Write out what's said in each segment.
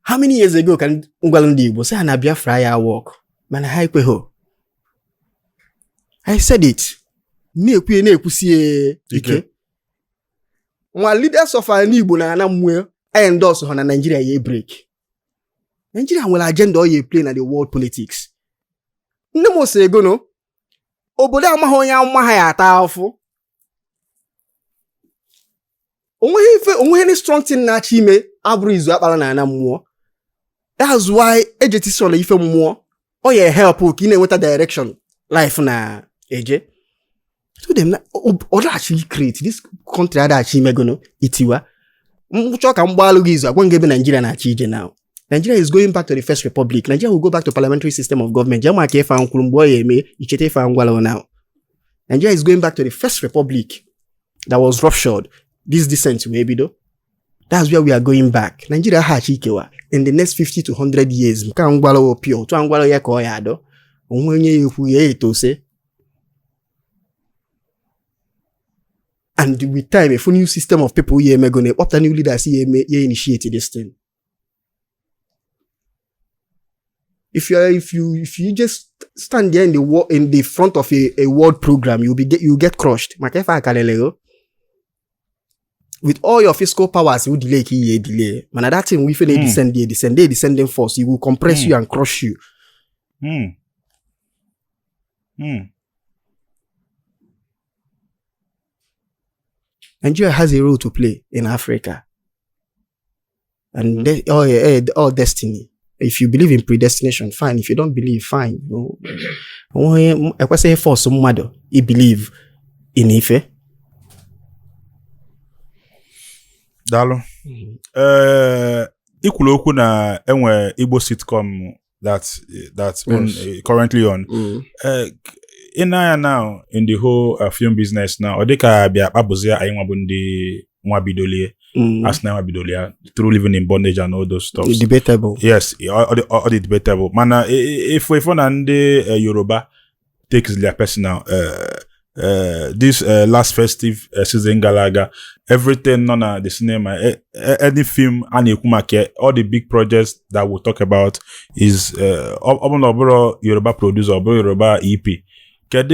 How many years ago can Ndi Igbo say na Biafra ya work? Man, I said it. Okay. When leaders of Ndi Igbo na Anamwe endorse on Nigeria ye break. Nigeria will agenda ye playing at the world politics. No more say go no. Obodo amahonya amaha ya ataafo. Onwe any strong thing na chime abru izu akpala na Anamwe. That's why ejeti solo ife mmụọ o ye help o ki na enweta direction life na eje. So them other actually create this country that actually megono itiwa. Mcho ka mgbalu gi izu agwa ngebe Nigeria na achi ije now. Nigeria is going back to the first republic. Nigeria will go back to parliamentary system of government. Jama ke fa nkuru mgbo ye eme ichete fa ngwala now. Nigeria is going back to the first republic that was roughshod. This descent maybe though. That's where we are going back. Nigeria ha chikewa in the next 50 to 100 years. Mka ngwala opio, to ngwala ye ko ya do. Onwenye yefu ye to say. And with time, a new system of people ye me gonna up the new leaders ye initiate this thing. If you just stand there in the front of a world program, you get crushed. Makefa kalelego. With all your fiscal powers, you delay. Man, that thing we feel descending force. It will compress you and crush you. Nigeria has a role to play in Africa. And all destiny. If you believe in predestination, fine. If you don't believe, fine. I say for some mother, he believe in Ife. Dalo. Ikwulu okwu na enwe Igbo sitcom that currently on. In now in the whole film business now, odeka bia abuzia ayi nwabu ndi nwabidolie as na nwabidolia through living in bondage and all those stuff. Debatable. Yes, all the debatable. Mana if na ndi Yoruba takes their personal this last festive season galaga, everything on the cinema, any film and all the big projects that we'll talk about is Yoruba producer or Yoruba EP. What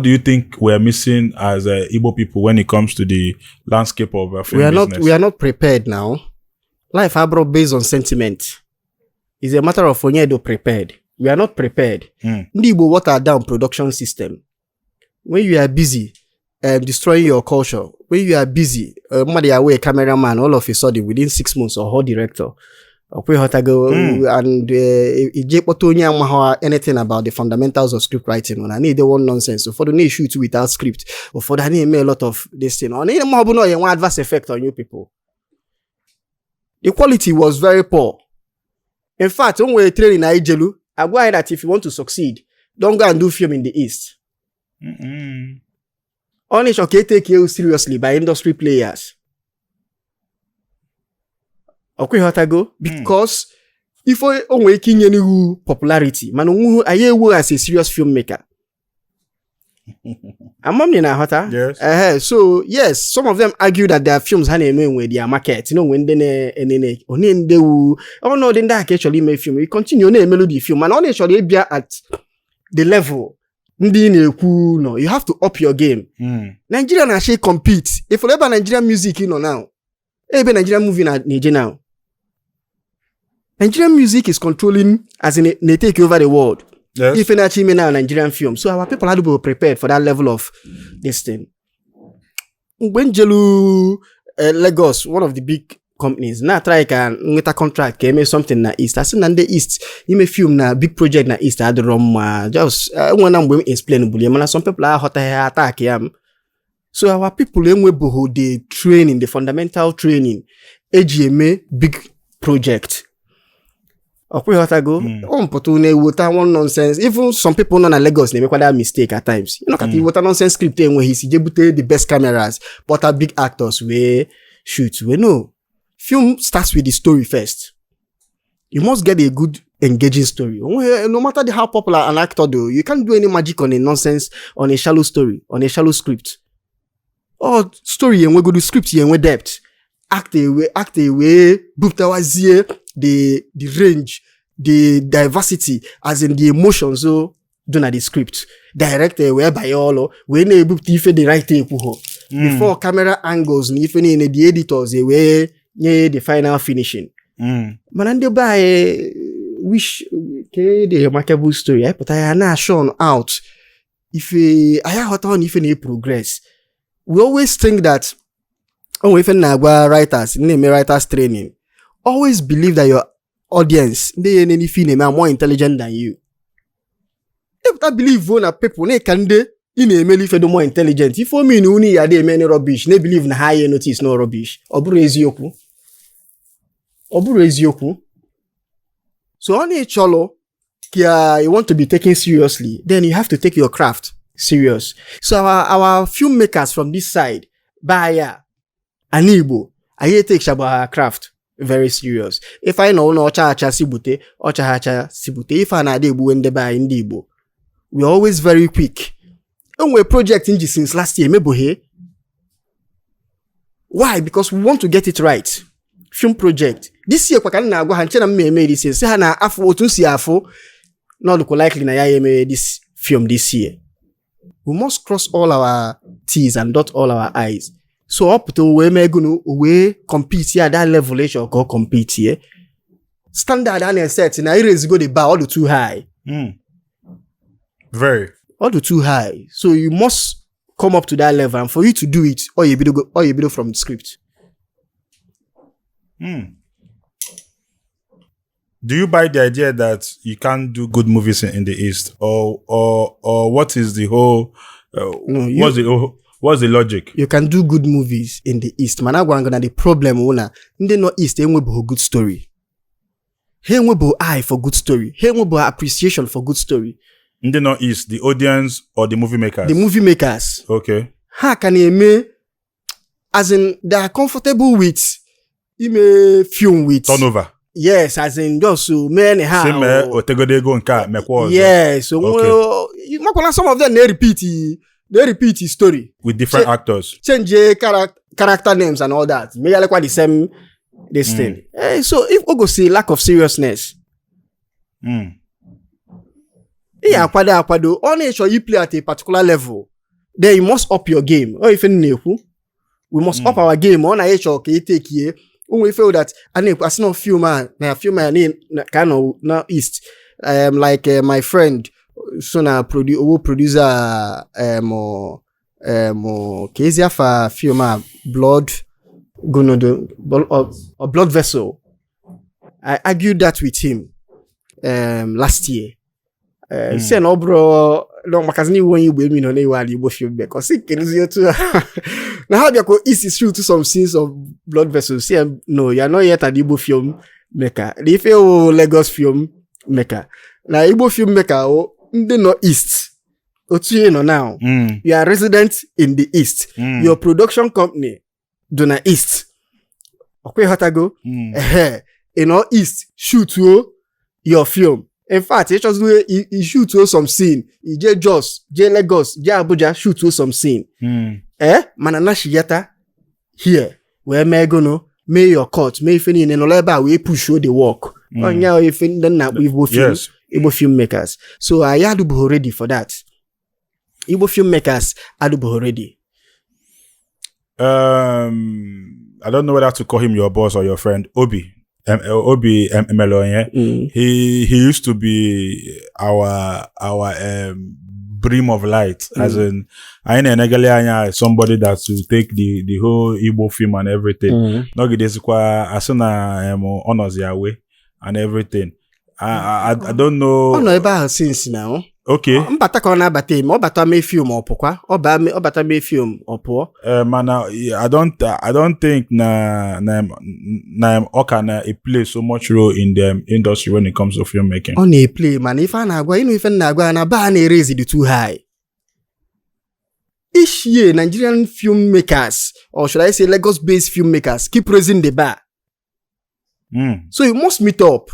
do you think we're missing as Igbo people when it comes to the landscape of film business? We are not prepared now. Life abroad based on sentiment. It's a matter of onyedo prepared. We are not prepared. Ndi Igbo water down production system. When you are busy destroying your culture, when you are busy, away cameraman all of a sudden within 6 months or whole director. And anything about the fundamentals of script writing. When I need the one nonsense, so for the need shoot without script, or for the need a lot of this thing. On any more one adverse effect on you people. The quality was very poor. In fact, when we train in Ijelu, I go ahead that if you want to succeed, don't go and do film in the East. Only okay take you seriously by industry players. Okay, how to go? Because if I only king any popularity, man, I work as a serious filmmaker. Yes. So yes, some of them argue that their films had a main with their market. You know when they then that actually make film. We continue to melody film, and only actually be at the level. You have to up your game. Nigerian actually compete. If you ever Nigerian music, now, Nigerian movie now. Nigerian music is controlling, as in they take over the world. Yes. If an achievement now Nigerian film. So our people have to be prepared for that level of this thing. When Jelu Lagos, one of the big companies, now try can get a contract, came something na East. As in the East, you may film na big project na East had the just when I'm going to explain bully. Some people are hot attack yam. So our people they train in the fundamental training. AGMA big project. Okay, how to go? One nonsense. Even some people in Lagos they make that mistake at times. You know, what nonsense script where he's the best cameras, but are big actors we shoot. We know film starts with the story first. You must get a good engaging story. No matter how popular an actor do, you can't do any magic on a nonsense, on a shallow story, on a shallow script. Or story and we go to script and we depth. act away, buptawazie the range, the diversity, as in the emotions, so do not the script. Direct away by all, when able to if the right take before camera angles, even in the editors, away the final finishing. Manande by wish the remarkable story, but I am not shown out. If I have on if any progress, we always think that if writers, name writers training, always believe that your audience, they any film are more intelligent than you. If I believe one people, they can they in a mail if they more intelligent. If for me, no need they many rubbish. They believe in higher notice no rubbish. Oburezioku. So on a cholo, you want to be taken seriously, then you have to take your craft serious. So our filmmakers from this side, Baya, Ndi Igbo, I take our craft very serious. If I know Ocha Sibute, if I know when they buy Ndi Igbo, we're always very quick. And we're projecting since last year, maybe. Why? Because we want to get it right. Film project. This year, kwa na agwa hanche na mmeme this year. Say na afo otunsi afo. Not look likely na ya this film this year. We must cross all our T's and dot all our I's. So up to we compete here at that level, or go compete here. Standard and set na raise go the bar all the too high. Very. All the too high. So you must come up to that level, and for you to do it, or you be from the script. Do you buy the idea that you can't do good movies in the East, or what is the whole? What's the logic? You can do good movies in the East. Managwanga the problem una in the Northeast. They will be good story. He will be eye for good story. He will be appreciation for good story. In the Northeast, the audience or the movie makers? The movie makers. Okay. How can you make? As in, they are comfortable with. You may film with turnover. Yes, as in just so many how. Yes, so okay. Some of them they repeat the story with different actors. Change character names and all that. Maybe like what the same this thing. So if we go see lack of seriousness. Yeah, kwado. Only sure you play at a particular level, then you must up your game. Or if we must up our game. On a okay take here. When we feel that I need as no filmer, kind of now East. Like my friend, producer Kezia for filmer Blood or Blood Vessel. I argued that with him last year. Say no bro, no makazini when you will me no you both film because he kills you too. Now how do you go East is shoot to some scenes of Blood Vessels? See, no, you are not yet an Igbo film maker. If you Lagos film maker, now Igbo film maker in the Northeast. Now you are resident in the East. Your production company do not East. Okay, how to go? In all East shoot your film. In fact, it just do he shoot some scene. He Jos, Lagos, Abuja shoot some scene. Manana Shiyata here where me gonna may your cut may finish in no we push the work. On now if then na we both Igbo filmmakers. So I had to be ready for that. Igbo filmmakers had to be ready. I don't know whether to call him your boss or your friend Obi. Meloye. He used to be our beam of light, as in somebody that will take the whole Igbo film and everything. No get this asuna honors their way and everything. I don't know. Oh no, about since now. Okay. Mbata kona bate mo bata me film opokwa. Obata me film opo. Man, I don't think na okana a play so much role in the industry when it comes to filmmaking. On a play, man. If I na ba na raise it too high. Each year, Nigerian filmmakers, or should I say Lagos-based filmmakers, keep raising the bar. So you must meet up.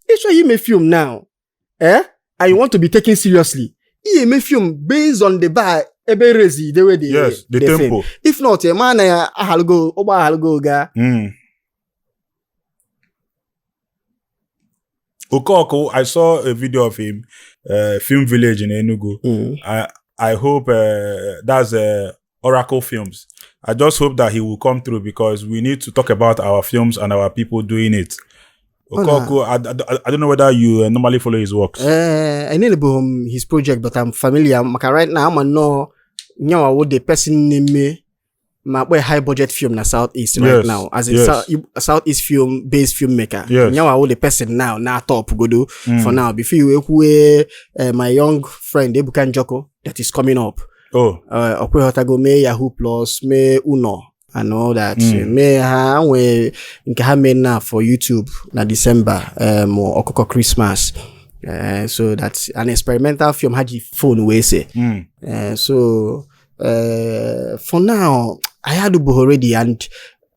Each year you may film now, and you want to be taken seriously. You may film based on the bar ebe rezi the way the tempo. Film. If not, a man ahalgo oba ahalgo ga. Okoko, I saw a video of him, Film Village in Enugu. I hope that's Oracle Films. I just hope that he will come through because we need to talk about our films and our people doing it. Okoko, I don't know whether you normally follow his works. I need about his project, but I'm familiar. Right now, I'm know what the person name me. My high budget film na Southeast right now as a Southeast film based filmmaker. Nyawa the person now top go do for now. Before you my young friend Ebuka Njoko that is coming up. Okwe hotago me Yahoo Plus me Uno and all that. Me ha we nke ha me na for YouTube na December Okoko Christmas. So that's an experimental film haji phone we say. So for now I had to be already and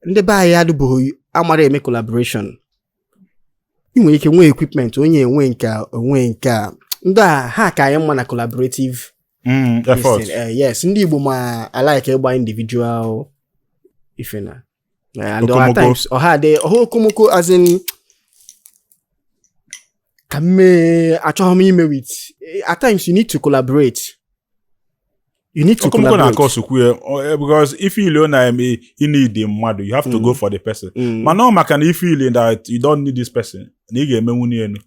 the buy I had to be amare make collaboration. You can win equipment onye enwe nka nda ha ka yam na collaborative effort. Yes, Ndi Igbo ma I like every individual if you know. And other times or had the whole komoko as in kame achomi me with at times you need to collaborate. You need to collaborate. Because if you learn you need the mother, you have to go for the person. But now can you feel that you don't need this person.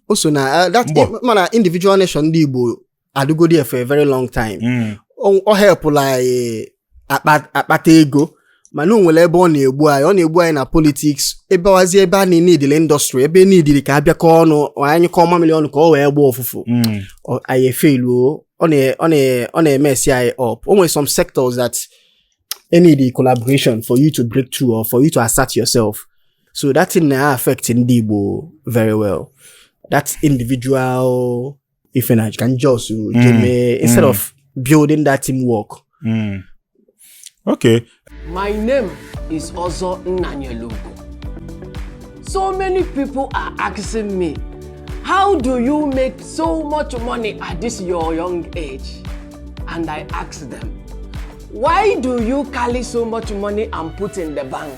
Also now that individual nation Ndi Igbo I do go there for a very long time. Or help like at ego. Manu nwele ebe ọ na-egbu na politics ebe wazi ebe a need the industry ebe need ka abịa ka ọnụ anyị ka ọma million ka o wee gba ofufu anyị fail on a mess up. Almost some sectors that need the collaboration for you to break through or for you to assert yourself. So that thing affects Ndi Igbo very well. That individual if you can just instead of building that teamwork. Okay. My name is also Nanyelungu. So many people are asking me, how do you make so much money at this your young age? And I ask them, why do you carry so much money and put in the bank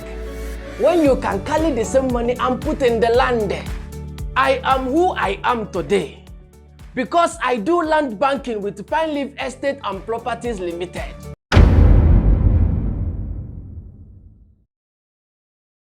when you can carry the same money and put in the land? I am who I am today because I do land banking with Pine Leaf Estate and Properties Limited.